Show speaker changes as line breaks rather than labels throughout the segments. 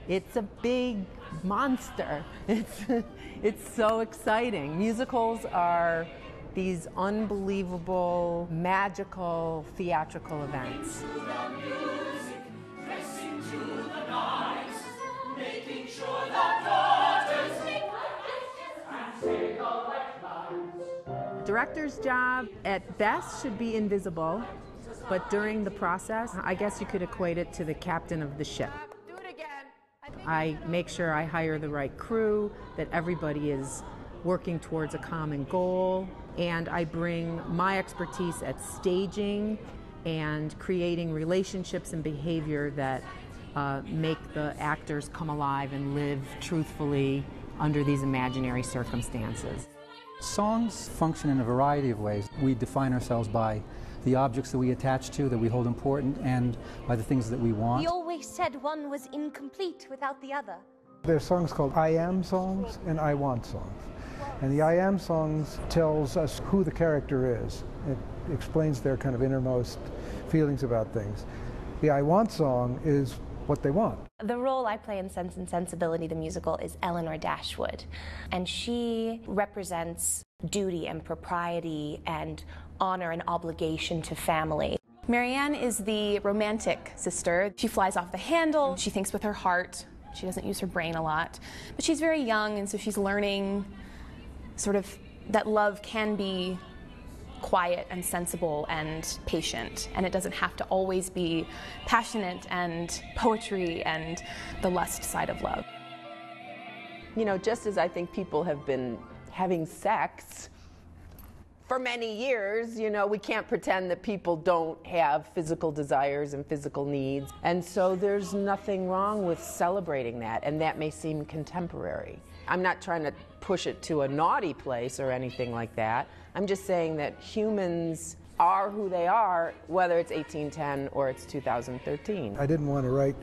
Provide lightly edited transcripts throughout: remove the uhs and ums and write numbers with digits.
It's a big monster. It's so exciting. Musicals are these unbelievable, magical, theatrical events. Director's job, at best, should be invisible, but during the process, I guess you could equate it to the captain of the ship. I make sure I hire the right crew, that everybody is working towards a common goal, and I bring my expertise at staging and creating relationships and behavior that make the actors come alive and live truthfully under these imaginary circumstances.
Songs function in a variety of ways. We define ourselves by the objects that we attach to, that we hold important, and by the things that we want.
He always said one was incomplete without the other.
There's songs called I am songs and I want songs. And the I am songs tells us who the character is. It explains their kind of innermost feelings about things. The I want song is what they want.
The role I play in Sense and Sensibility, the musical, is Eleanor Dashwood. And she represents duty and propriety and honor and obligation to family.
Marianne is the romantic sister. She flies off the handle, she thinks with her heart, she doesn't use her brain a lot. But she's very young, and so she's learning sort of that love can be quiet and sensible and patient, and it doesn't have to always be passionate and poetry and the lust side of love.
You know, just as I think people have been having sex for many years, you know, we can't pretend that people don't have physical desires and physical needs. And so there's nothing wrong with celebrating that, and that may seem contemporary. I'm not trying to push it to a naughty place or anything like that. I'm just saying that humans are who they are, whether it's 1810 or it's 2013.
I didn't want to write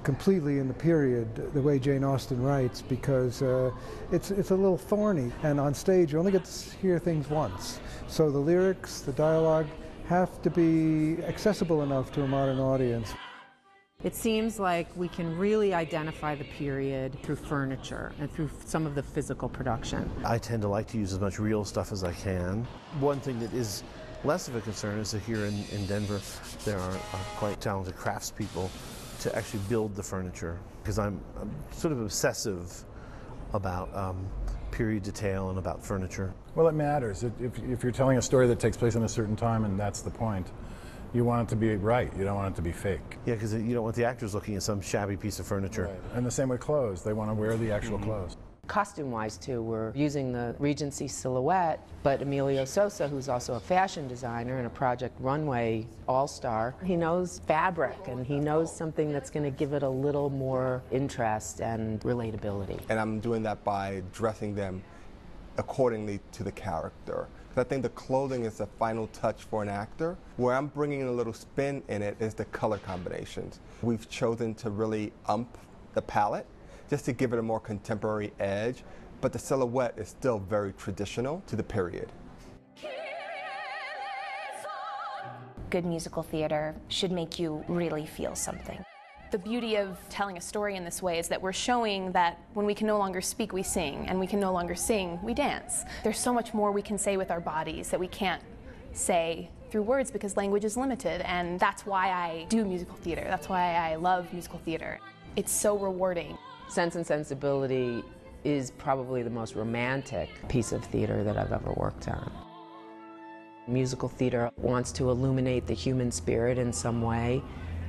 completely in the period the way Jane Austen writes, because it's a little thorny, and on stage you only get to hear things once. So the lyrics, the dialogue have to be accessible enough to a modern audience.
It seems like we can really identify the period through furniture and through some of the physical production.
I tend to like to use as much real stuff as I can. One thing that is less of a concern is that here in Denver there are quite talented craftspeople to actually build the furniture, because I'm sort of obsessive about period detail and about furniture.
Well, it matters. If you're telling a story that takes place in a certain time, and that's the point, you want it to be right. You don't want it to be fake.
Yeah, because you don't want the actors looking at some shabby piece of furniture.
Right. And the same with clothes. They want to wear the actual clothes.
Costume-wise, too, we're using the Regency silhouette, but Emilio Sosa, who's also a fashion designer and a Project Runway all-star, he knows fabric, and he knows something that's going to give it a little more interest and relatability.
And I'm doing that by dressing them accordingly to the character. I think the clothing is the final touch for an actor. Where I'm bringing a little spin in it is the color combinations. We've chosen to really ump the palette just to give it a more contemporary edge, but the silhouette is still very traditional to the period.
Good musical theater should make you really feel something.
The beauty of telling a story in this way is that we're showing that when we can no longer speak, we sing, and we can no longer sing, we dance. There's so much more we can say with our bodies that we can't say through words, because language is limited, and that's why I do musical theater. That's why I love musical theater. It's so rewarding.
Sense and Sensibility is probably the most romantic piece of theater that I've ever worked on. Musical theater wants to illuminate the human spirit in some way,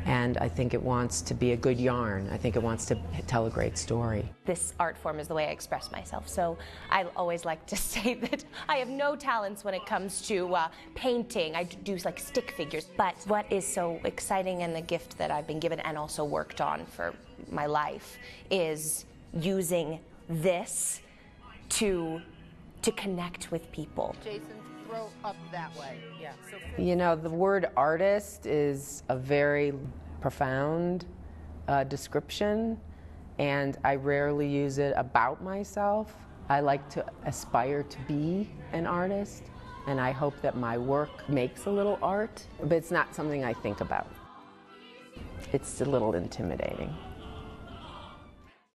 and I think it wants to be a good yarn. I think it wants to tell a great story.
This art form is the way I express myself, so I always like to say that I have no talents when it comes to painting. I do like stick figures, but what is so exciting and the gift that I've been given and also worked on for my life is using this to connect with people.
Jason, throw up that way. Yeah. You know, the word artist is a very profound description, and I rarely use it about myself. I like to aspire to be an artist, and I hope that my work makes a little art, but it's not something I think about. It's a little intimidating.